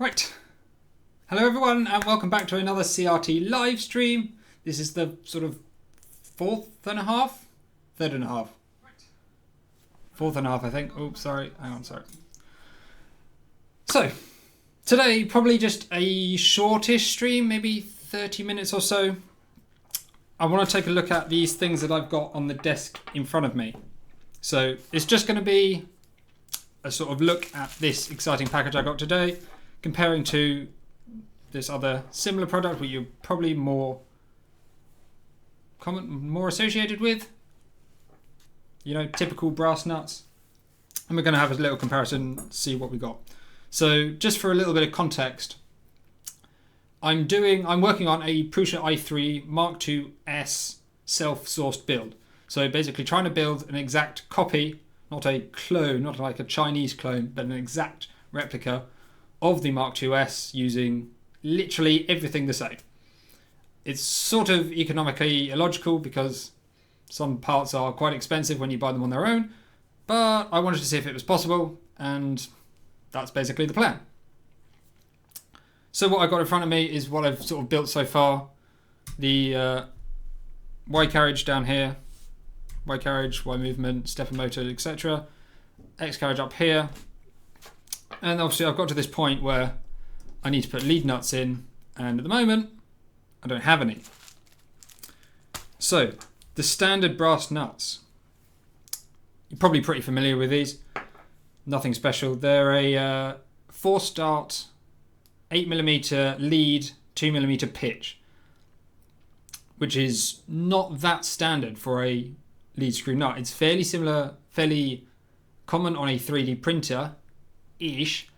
Right, hello everyone and welcome back to another CRT live stream. This is the sort of third and a half I think. Oh, sorry, hang on, sorry. So, today probably just a shortish stream, maybe 30 minutes or so. I want to take a look at these things that I've got on the desk in front of me. So, it's just going to be a sort of look at this exciting package I got today, comparing to this other similar product where you're probably more associated with, you know, typical brass nuts. And we're going to have a little comparison, see what we got. So just for a little bit of context, I'm working on a Prusa i3 Mark II S self-sourced build. So basically trying to build an exact copy, not a clone, not like a Chinese clone, but an exact replica of the Mark II S using literally everything the same. It's sort of economically illogical because some parts are quite expensive when you buy them on their own, but I wanted to see if it was possible, and that's basically the plan. So what I've got in front of me is what I've sort of built so far. The Y carriage down here, Y carriage, Y movement, stepper motor, etc. X carriage up here. And obviously I've got to this point where I need to put lead nuts in, and at the moment I don't have any. So the standard brass nuts, you're probably pretty familiar with these, nothing special. They're a 4-start 8mm lead, 2mm pitch, which is not that standard for a lead screw nut. It's fairly similar, fairly common on a 3D printer ish,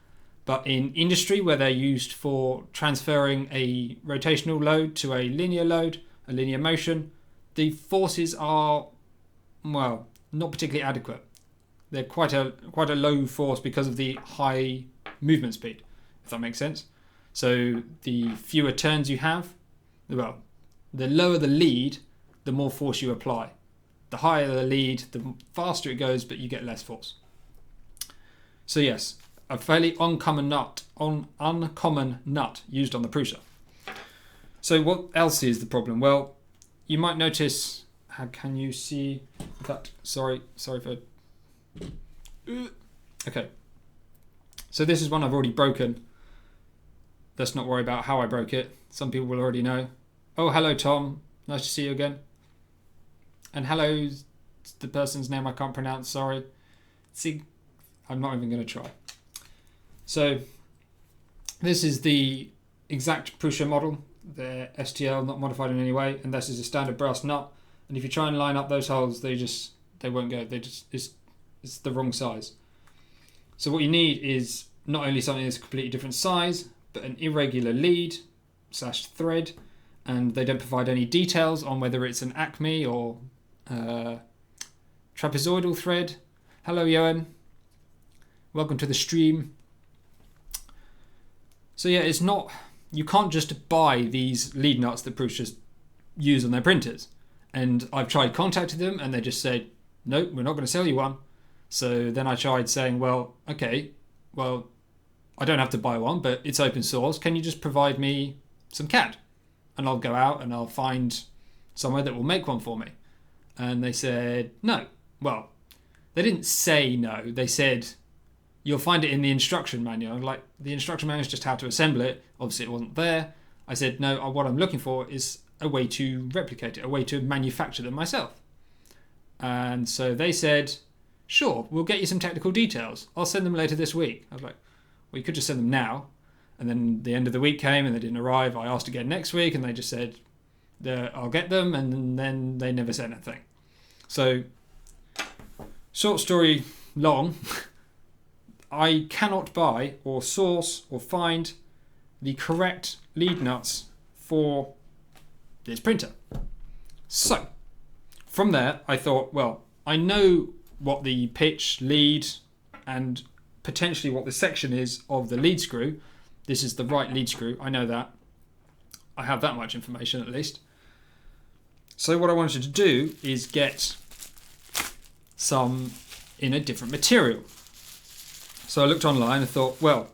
but in industry where they're used for transferring a rotational load to a linear load, a linear motion, the forces are, well, not particularly adequate. They're quite a low force because of the high movement speed, if that makes sense. So the fewer turns you have, well, the lower the lead, the more force you apply. The higher the lead, the faster it goes, but you get less force. So yes, a fairly uncommon nut used on the Prusa. So what else is the problem? Well, you might notice, how can you see that? Sorry for... Okay. So this is one I've already broken. Let's not worry about how I broke it. Some people will already know. Oh, hello Tom. Nice to see you again. And hello, the person's name I can't pronounce, sorry. See, I'm not even going to try. So this is the exact Prusa model, the STL, not modified in any way, and this is a standard brass nut. And if you try and line up those holes, they won't go. It's the wrong size. So what you need is not only something that's a completely different size, but an irregular lead / thread, and they don't provide any details on whether it's an Acme or trapezoidal thread. Hello, Johan. Welcome to the stream. So yeah, it's not, you can't just buy these lead nuts that Prusa use on their printers. And I've tried contacting them and they just said, nope, we're not going to sell you one. So then I tried saying, well, okay, well, I don't have to buy one, but it's open source. Can you just provide me some CAD? And I'll go out and I'll find somewhere that will make one for me. And they said, no. Well, they didn't say no. They said, you'll find it in the instruction manual. Like, the instruction manual is just how to assemble it. Obviously, it wasn't there. I said, no, what I'm looking for is a way to replicate it, a way to manufacture them myself. And so they said, sure, we'll get you some technical details. I'll send them later this week. I was like, well, you could just send them now. And then the end of the week came and they didn't arrive. I asked again next week and they just said, I'll get them. And then they never sent anything. So, short story long, I cannot buy or source or find the correct lead nuts for this printer. So, from there, I thought, well, I know what the pitch, lead, and potentially what the section is of the lead screw. This is the right lead screw. I know that. I have that much information at least. So what I wanted to do is get some in a different material. So I looked online and thought, well,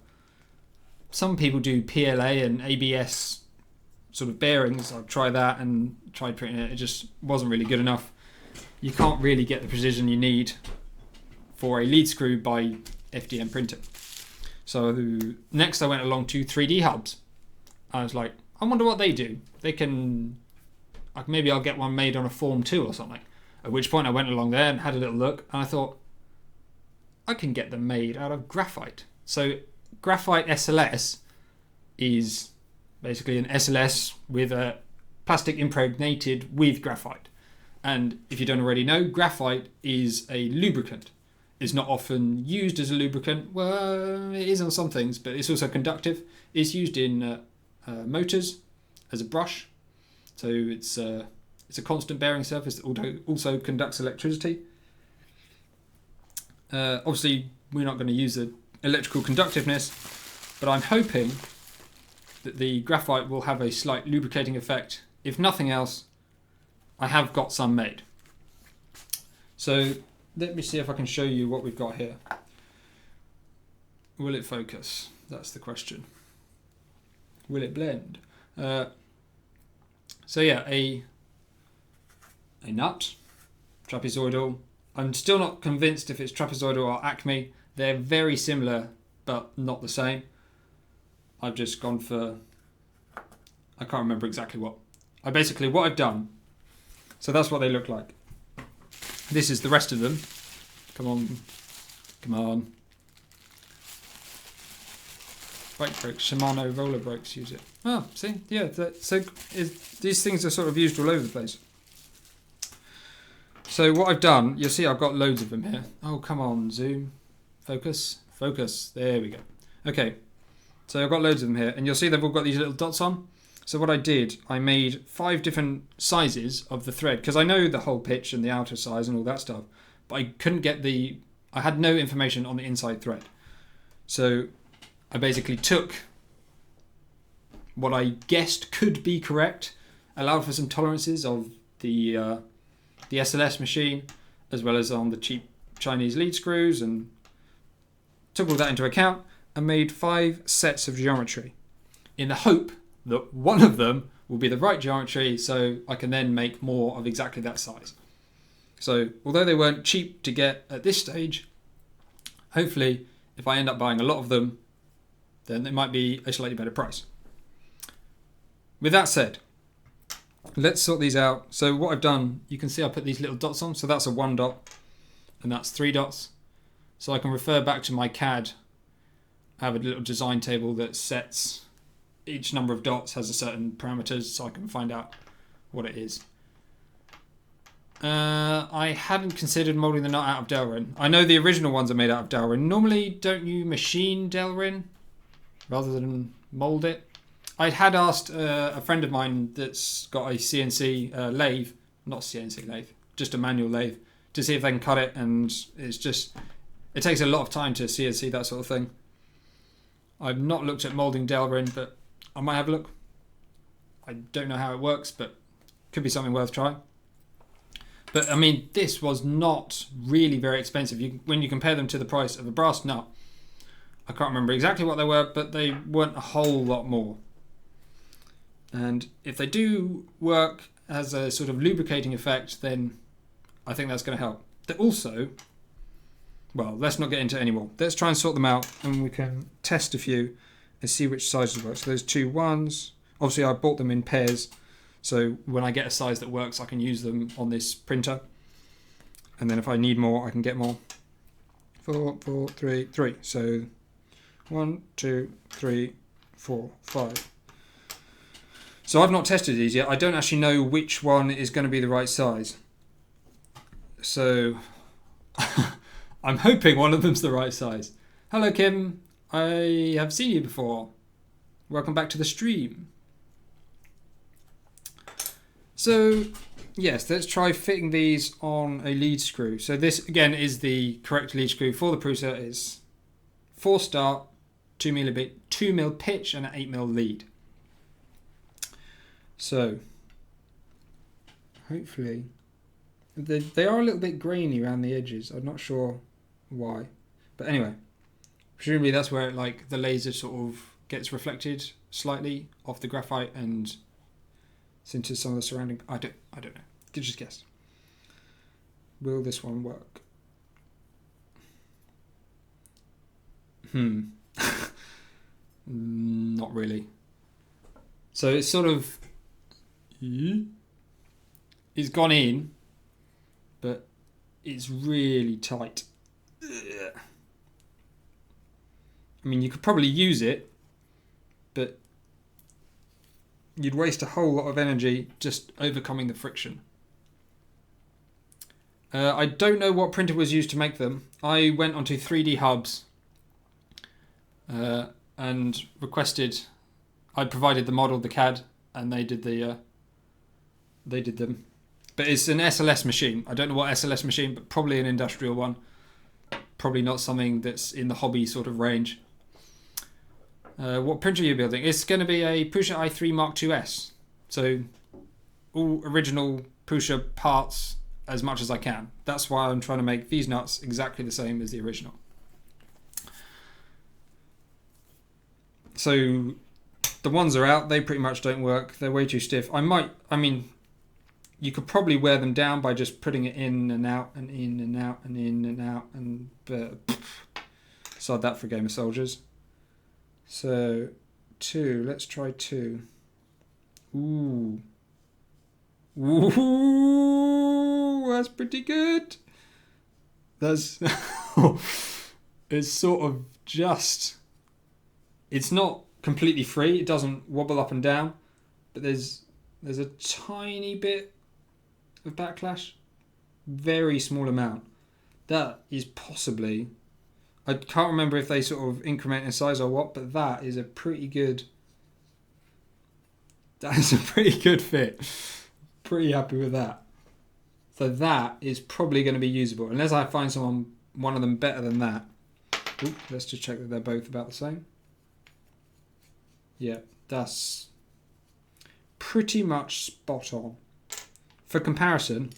some people do PLA and ABS sort of bearings. I've tried that and tried printing it. It just wasn't really good enough. You can't really get the precision you need for a lead screw by FDM printing. So next I went along to 3D hubs. I was like, I wonder what they do. They can, like, maybe I'll get one made on a Form 2 or something. At which point I went along there and had a little look, and I thought, I can get them made out of graphite. So graphite SLS is basically an SLS with a plastic impregnated with graphite. And if you don't already know, graphite is a lubricant. It's not often used as a lubricant. Well, it is on some things, but it's also conductive. It's used in motors as a brush. So it's a constant bearing surface that also conducts electricity. Obviously, we're not going to use the electrical conductiveness, but I'm hoping that the graphite will have a slight lubricating effect. If nothing else, I have got some made. So let me see if I can show you what we've got here. Will it focus? That's the question. Will it blend? So yeah, a nut, trapezoidal. I'm still not convinced if it's trapezoidal or Acme. They're very similar, but not the same. I've just gone for, I can't remember exactly what. What I've done, so that's what they look like. This is the rest of them. Come on. Bike brakes, Shimano roller brakes use it. Oh, see, yeah. These things are sort of used all over the place. So what I've done, you'll see I've got loads of them here. Oh, come on, zoom, focus. There we go. Okay, so I've got loads of them here, and you'll see they've all got these little dots on. So what I did, I made 5 different sizes of the thread, because I know the hole pitch and the outer size and all that stuff, but I couldn't get I had no information on the inside thread. So I basically took what I guessed could be correct, allowed for some tolerances of the SLS machine, as well as on the cheap Chinese lead screws, and took all that into account and made 5 sets of geometry in the hope that one of them will be the right geometry, so I can then make more of exactly that size. So although they weren't cheap to get at this stage, hopefully if I end up buying a lot of them, then it might be a slightly better price. With that said, let's sort these out. So what I've done, you can see I put these little dots on. So that's a 1 dot and that's 3 dots. So I can refer back to my CAD. I have a little design table that sets each number of dots, has a certain parameters, so I can find out what it is. I hadn't considered moulding the nut out of Delrin. I know the original ones are made out of Delrin. Normally, don't you machine Delrin rather than mould it? I had asked a friend of mine that's got a CNC lathe, not CNC lathe, just a manual lathe, to see if they can cut it, and it takes a lot of time to CNC that sort of thing. I've not looked at moulding Delrin, but I might have a look. I don't know how it works, but could be something worth trying. But I mean, this was not really very expensive. When you compare them to the price of a brass nut, I can't remember exactly what they were, but they weren't a whole lot more. And if they do work as a sort of lubricating effect, then I think that's going to help. They're also, well, let's not get into it anymore. Let's try and sort them out, and we can test a few and see which sizes work. So there's 2 1s. Obviously, I bought them in pairs, so when I get a size that works, I can use them on this printer. And then if I need more, I can get more. 4, 4, 3, 3. So 1, 2, 3, 4, 5. So I've not tested these yet. I don't actually know which one is going to be the right size. So I'm hoping one of them's the right size. Hello, Kim. I have seen you before. Welcome back to the stream. So, yes, let's try fitting these on a lead screw. So this, again, is the correct lead screw for the Prusa. It's 4 start, 2 mil pitch, and an 8 mil lead. So, hopefully, they are a little bit grainy around the edges. I'm not sure why. But anyway, presumably that's where the laser sort of gets reflected slightly off the graphite and into some of the surrounding. I don't know. You just guess. Will this one work? Not really. So it's sort of, it's gone in, but it's really tight. I mean, you could probably use it, but you'd waste a whole lot of energy just overcoming the friction. I don't know what printer was used to make them. I went onto 3D Hubs and requested. I provided the model, the CAD, and they did them. But it's an SLS machine. I don't know what SLS machine, but probably an industrial one. Probably not something that's in the hobby sort of range. What printer are you building? It's going to be a Prusa i3 Mark IIs. So all original Prusa parts as much as I can. That's why I'm trying to make these nuts exactly the same as the original. So the ones are out. They pretty much don't work. They're way too stiff. I mean, you could probably wear them down by just putting it in and out and in and out and in and out, and sod that for a game of soldiers. So 2, let's try 2. Ooh, that's pretty good. That's it's sort of just, it's not completely free. It doesn't wobble up and down, but there's a tiny bit of backlash, very small amount. That is possibly, I can't remember if they sort of increment in size or what, but that is a pretty good fit. Pretty happy with that. So that is probably going to be usable, unless I find one of them better than that. Ooh, let's just check that they're both about the same. Yeah, that's pretty much spot on. For comparison,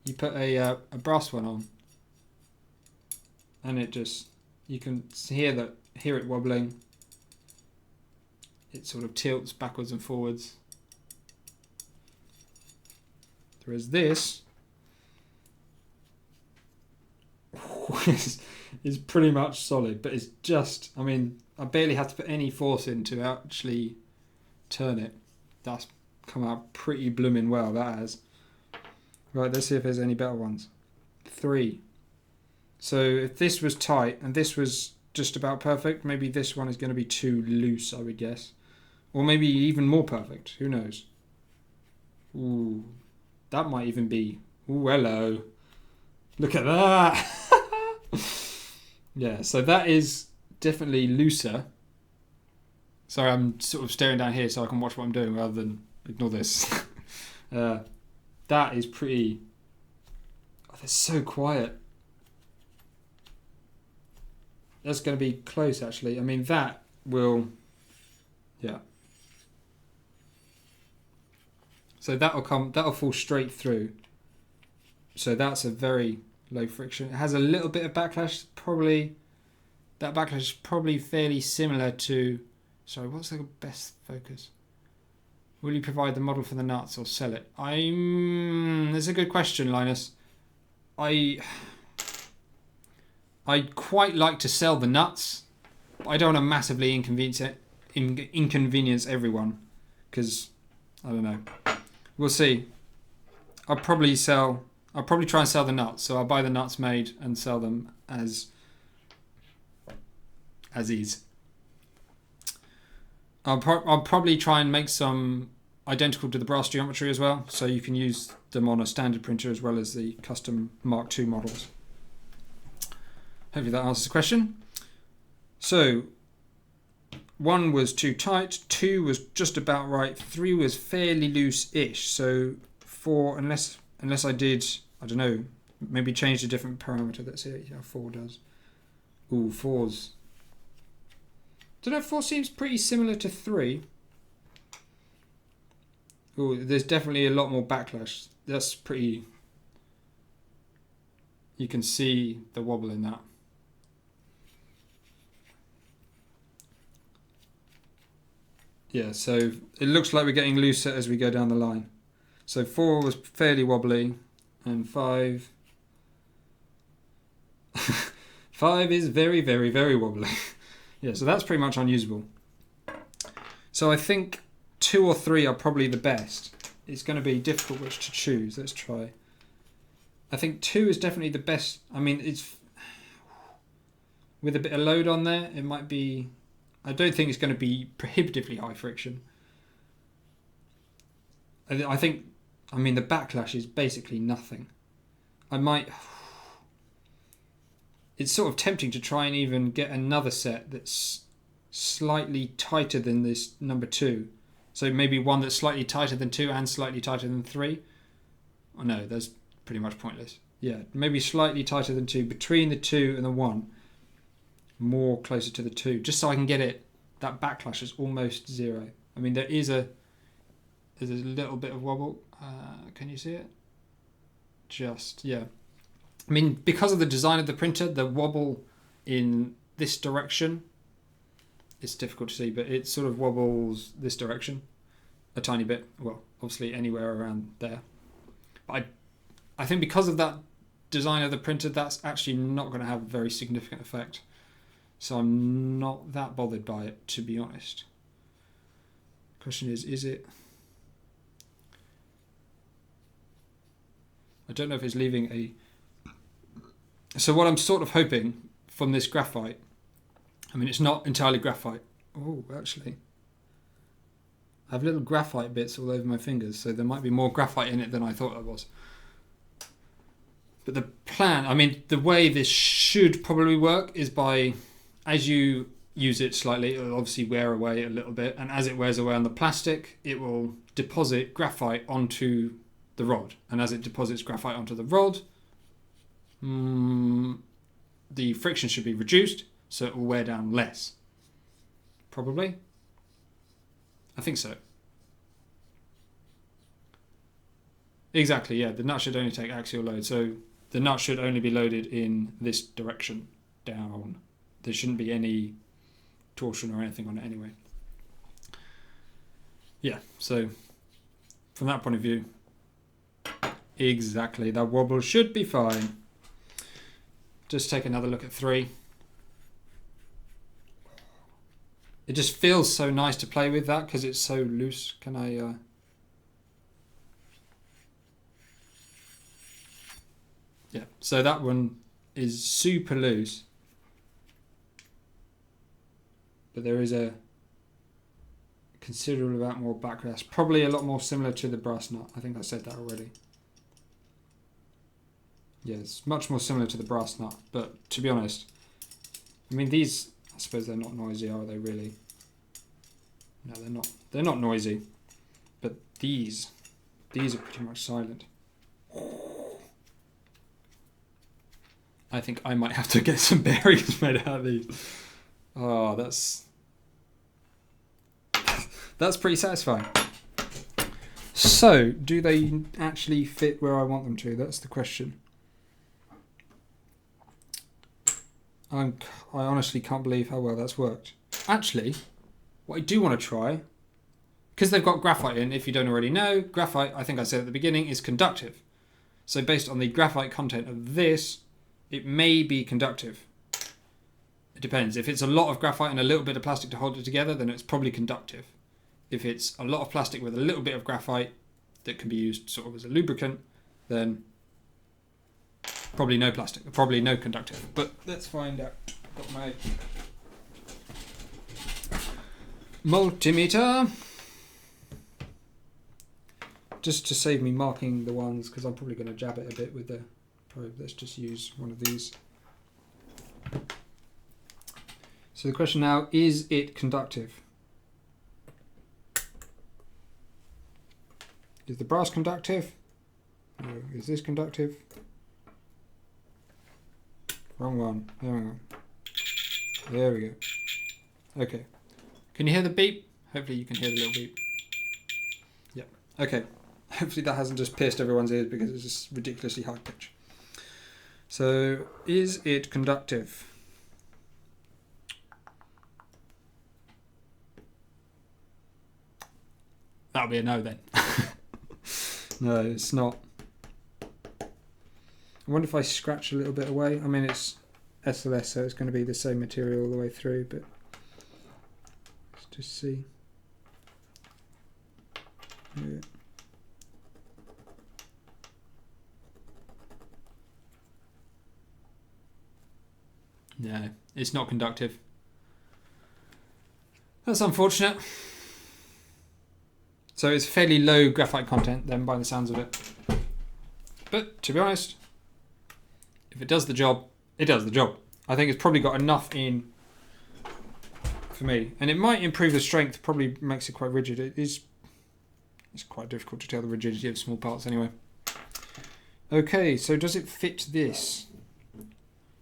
you put a brass one on, and it just, you can hear it wobbling. It sort of tilts backwards and forwards. Whereas this is pretty much solid, but it's just, I mean, I barely have to put any force in to actually turn it. That's come out pretty blooming well, that has. Right, let's see if there's any better ones. 3. So if this was tight and this was just about perfect, maybe this one is going to be too loose, I would guess. Or maybe even more perfect, who knows. Ooh, that might even be, ooh, hello. Look at that. Yeah, so that is definitely looser. Sorry, I'm sort of staring down here so I can watch what I'm doing rather than ignore this. That is pretty, oh, they're so quiet. That's going to be close, actually. I mean, that will, yeah. So that'll fall straight through. So that's a very low friction. It has a little bit of backlash. Probably, that backlash is probably fairly similar to, sorry, what's the best focus? Will you provide the model for the nuts or sell it? That's a good question, Linus. I'd quite like to sell the nuts, but I don't want to massively inconvenience everyone, because I don't know. We'll see. I'll probably try and sell the nuts. So I'll buy the nuts made and sell them as is. I'll probably try and make some identical to the brass geometry as well, so you can use them on a standard printer as well as the custom Mark II models. Hopefully that answers the question. So 1 was too tight, 2 was just about right, 3 was fairly loose-ish. So 4, unless I did, I don't know, maybe change a different parameter. Let's see how 4 does. Ooh, 4's. Don't know, 4 seems pretty similar to 3. Ooh, there's definitely a lot more backlash. That's pretty, you can see the wobble in that. Yeah, so it looks like we're getting looser as we go down the line. So 4 was fairly wobbly, and 5 5 is very, very, very wobbly. Yeah, so that's pretty much unusable. So I think 2 or 3 are probably the best. It's going to be difficult which to choose. Let's try. I think 2 is definitely the best. I mean, it's with a bit of load on there, it might be... I don't think it's going to be prohibitively high friction. I think, I mean, the backlash is basically nothing. I might... It's sort of tempting to try and even get another set that's slightly tighter than this number 2. So maybe one that's slightly tighter than 2 and slightly tighter than 3. Oh no, that's pretty much pointless. Yeah, maybe slightly tighter than 2, between the 2 and the 1. More closer to the 2, just so I can get it, that backlash is almost 0. I mean, there's a little bit of wobble. Can you see it? Just, yeah. I mean, because of the design of the printer, the wobble in this direction, it's difficult to see, but it sort of wobbles this direction a tiny bit. Well, obviously anywhere around there. But I think because of that design of the printer, that's actually not going to have a very significant effect. So I'm not that bothered by it, to be honest. Question is it... I don't know if it's leaving a... So what I'm sort of hoping from this graphite, I mean, it's not entirely graphite. Oh, actually. I have little graphite bits all over my fingers, so there might be more graphite in it than I thought there was. But the plan, I mean, the way this should probably work is by... As you use it slightly, it will obviously wear away a little bit, and as it wears away on the plastic, it will deposit graphite onto the rod. And as it deposits graphite onto the rod, the friction should be reduced, so it will wear down less. Probably. I think so. Exactly, yeah. The nut should only take axial load, so the nut should only be loaded in this direction, down. There shouldn't be any torsion or anything on it anyway. Yeah, so from that point of view, exactly, that wobble should be fine. Just take another look at 3. It just feels so nice to play with that because it's so loose. Can I... Yeah, so that one is super loose. But there is a considerable amount more backlash. Probably a lot more similar to the brass nut. I think I said that already. Yeah, it's much more similar to the brass nut. But to be honest, I mean, these, I suppose they're not noisy, are they really? No, they're not. They're not noisy. But these are pretty much silent. I think I might have to get some bearings made out of these. Oh, that's pretty satisfying. So, do they actually fit where I want them to? That's the question. I honestly can't believe how well that's worked. Actually, what I do want to try, because they've got graphite in, if you don't already know, graphite, I think I said at the beginning, is conductive. So based on the graphite content of this, it may be conductive. It depends. If it's a lot of graphite and a little bit of plastic to hold it together, then it's probably conductive. If it's a lot of plastic with a little bit of graphite that can be used sort of as a lubricant, then probably no plastic, probably no conductive. But let's find out. Got my multimeter. Just to save me marking the ones, because I'm probably going to jab it a bit with the probe. Let's just use one of these. So the question now, is it conductive? Is the brass conductive? No. Is this conductive? Wrong one. There we go. There we go. Okay. Can you hear the beep? Hopefully you can hear the little beep. Yep. Okay. Hopefully that hasn't just pierced everyone's ears because it's just ridiculously high pitch. So, is it conductive? That'll be a no then. No, it's not. I wonder if I scratch a little bit away. I mean, it's SLS, so it's going to be the same material all the way through, but let's just see. Yeah. No, it's not conductive. That's unfortunate. So it's fairly low graphite content then by the sounds of it. But to be honest, if it does the job, it does the job. I think it's probably got enough in for me. And it might improve the strength, probably makes it quite rigid. It's quite difficult to tell the rigidity of small parts anyway. Okay, so does it fit this?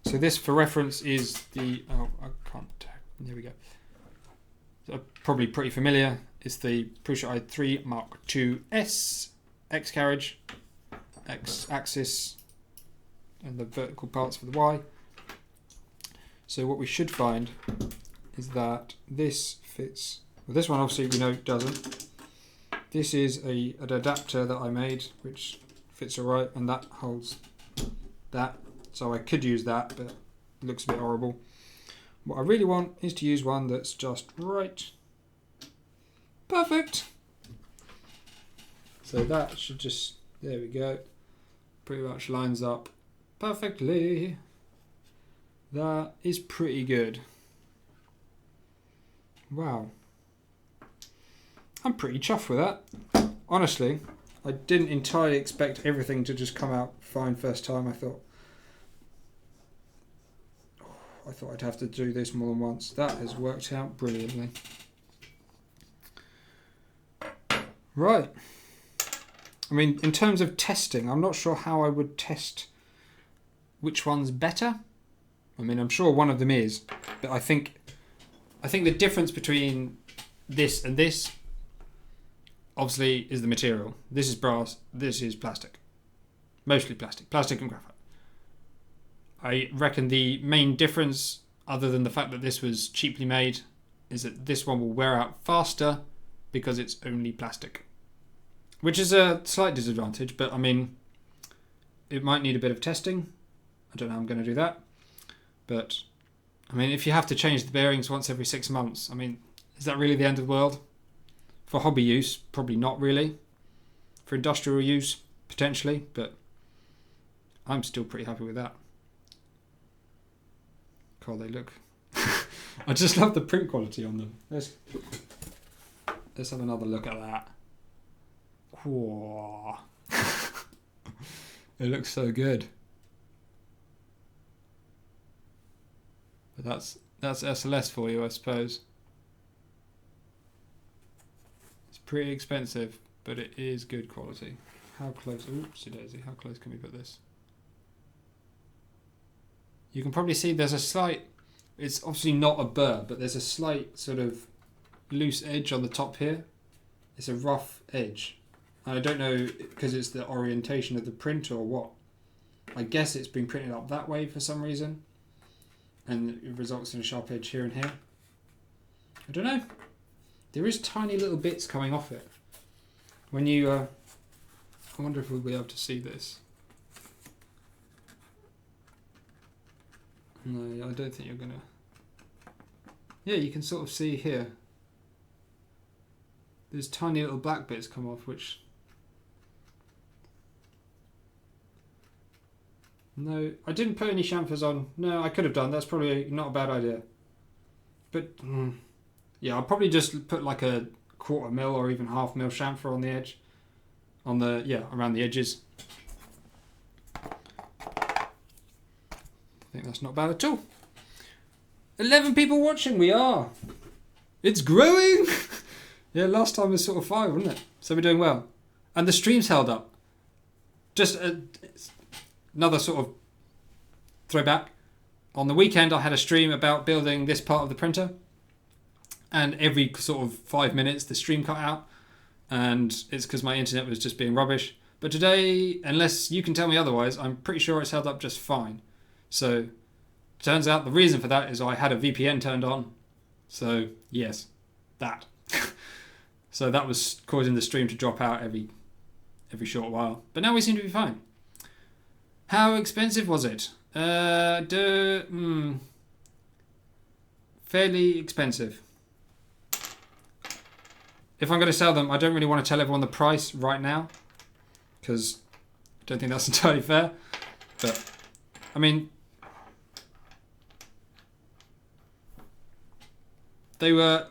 So this, for reference, is the... Oh, I can't... There we go. So probably pretty familiar. It's the Prusa i3 Mark II S X carriage, X axis, and the vertical parts for the Y. So what we should find is that this fits. Well, this one obviously we know doesn't. This is an adapter that I made which fits alright, and that holds that. So I could use that, but it looks a bit horrible. What I really want is to use one that's just right. Perfect. So that should just, there we go. Pretty much lines up perfectly. That is pretty good. Wow. I'm pretty chuffed with that. Honestly, I didn't entirely expect everything to just come out fine first time. I thought I'd have to do this more than once. That has worked out brilliantly. Right. I mean, in terms of testing, I'm not sure how I would test which one's better. I mean, I'm sure one of them is, but I think the difference between this and this obviously is the material. This is brass, this is plastic. Mostly plastic and graphite. I reckon the main difference, other than the fact that this was cheaply made, is that this one will wear out faster because it's only plastic. Which is a slight disadvantage, but I mean, it might need a bit of testing. I don't know how I'm going to do that. But, I mean, if you have to change the bearings once every 6 months, I mean, is that really the end of the world? For hobby use, probably not really. For industrial use, potentially, but I'm still pretty happy with that. God, they look... I just love the print quality on them. Let's have another look at that. Whoa. It looks so good. But that's SLS for you, I suppose. It's pretty expensive, but it is good quality. How close? Oopsie daisy. How close can we put this? You can probably see there's a slight... It's obviously not a burr, but there's a slight sort of loose edge on the top here. It's a rough edge. I don't know because it's the orientation of the print or what. I guess it's been printed up that way for some reason. And it results in a sharp edge here and here. I don't know. There is tiny little bits coming off it. When you... I wonder if we'll be able to see this. No, I don't think you're going to... Yeah, you can sort of see here. There's tiny little black bits come off, which... No, I didn't put any chamfers on. No, I could have done. That's probably not a bad idea. But, yeah, I'll probably just put like a 1/4 mil or even 1/2 mil chamfer on the edge. On the, yeah, around the edges. I think that's not bad at all. 11 people watching, we are. It's growing. Yeah, last time was sort of 5, wasn't it? So we're doing well. And the stream's held up. Just another sort of throwback. On the weekend, I had a stream about building this part of the printer. And every sort of 5 minutes, the stream cut out. And it's because my internet was just being rubbish. But today, unless you can tell me otherwise, I'm pretty sure it's held up just fine. So, turns out the reason for that is I had a VPN turned on. So, yes, that. So that was causing the stream to drop out every short while. But now we seem to be fine. How expensive was it? Fairly expensive. If I'm going to sell them, I don't really want to tell everyone the price right now, because I don't think that's entirely fair. But, I mean, they were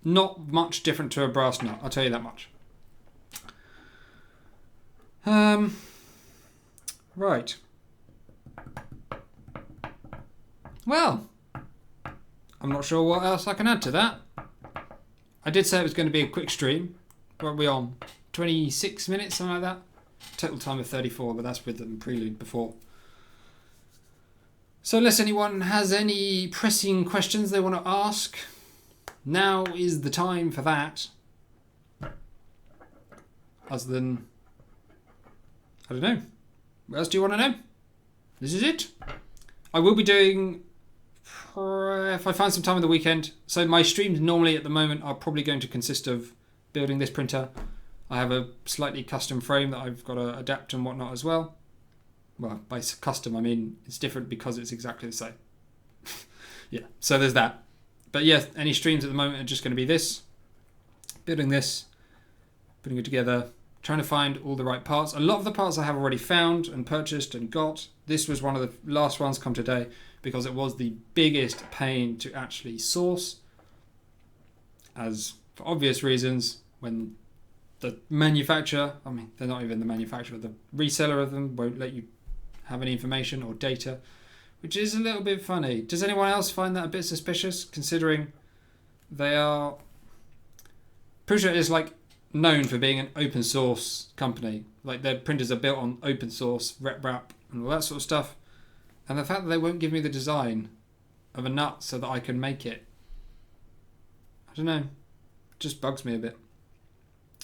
not much different to a brass nut, I'll tell you that much. Right. Well, I'm not sure what else I can add to that. I did say it was going to be a quick stream. What are we on? 26 minutes, something like that? Total time of 34, but that's with the prelude before. So unless anyone has any pressing questions they want to ask, now is the time for that. Other than, I don't know. What else do you want to know? This is it. I will be doing, if I find some time on the weekend. So my streams normally at the moment are probably going to consist of building this printer. I have a slightly custom frame that I've got to adapt and whatnot as well. Well, by custom I mean it's different because it's exactly the same. Yeah, so there's that. But yeah, any streams at the moment are just going to be this. Building this, putting it together, trying to find all the right parts. A lot of the parts I have already found and purchased and got. This was one of the last ones come today because it was the biggest pain to actually source. As for obvious reasons, when the manufacturer, I mean, they're not even the manufacturer, the reseller of them won't let you have any information or data, which is a little bit funny. Does anyone else find that a bit suspicious, considering they are... Prusa is like known for being an open source company. Like their printers are built on open source, RepRap and all that sort of stuff. And the fact that they won't give me the design of a nut so that I can make it, I don't know, just bugs me a bit.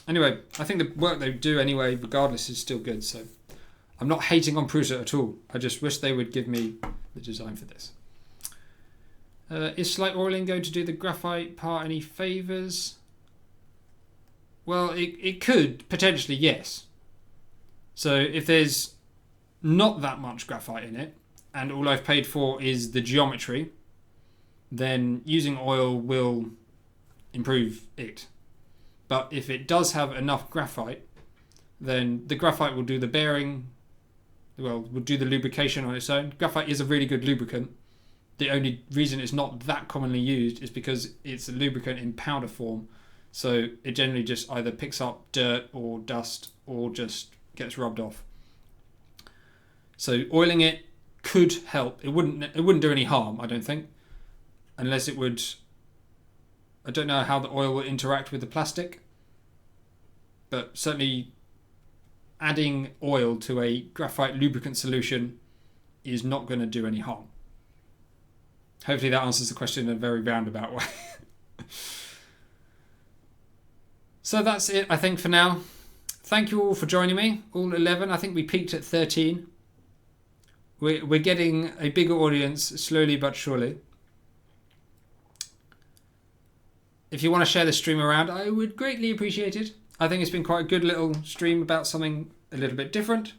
Anyway, I think the work they do anyway, regardless, is still good. So I'm not hating on Prusa at all. I just wish they would give me the design for this. Is slight oiling going to do the graphite part any favours? Well, it could, potentially, yes. So if there's not that much graphite in it, and all I've paid for is the geometry, then using oil will improve it. But if it does have enough graphite, then the graphite will do the bearing, well, will do the lubrication on its own. Graphite is a really good lubricant. The only reason it's not that commonly used is because it's a lubricant in powder form. So it generally just either picks up dirt or dust or just gets rubbed off. So oiling it could help. It wouldn't do any harm, I don't think. Unless it would... I don't know how the oil will interact with the plastic. But certainly adding oil to a graphite lubricant solution is not going to do any harm. Hopefully that answers the question in a very roundabout way. So that's it, I think, for now. Thank you all for joining me. All 11. I think we peaked at 13. We're getting a bigger audience slowly but surely. If you want to share the stream around, I would greatly appreciate it. I think it's been quite a good little stream about something a little bit different.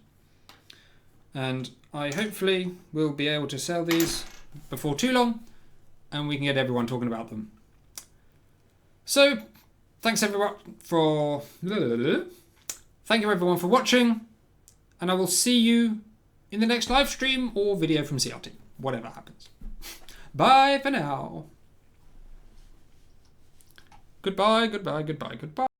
And I hopefully will be able to sell these before too long, and we can get everyone talking about them. So, thanks everyone for... Thank you everyone for watching, and I will see you in the next live stream or video from CRT, whatever happens. Bye for now. Goodbye, goodbye, goodbye, goodbye.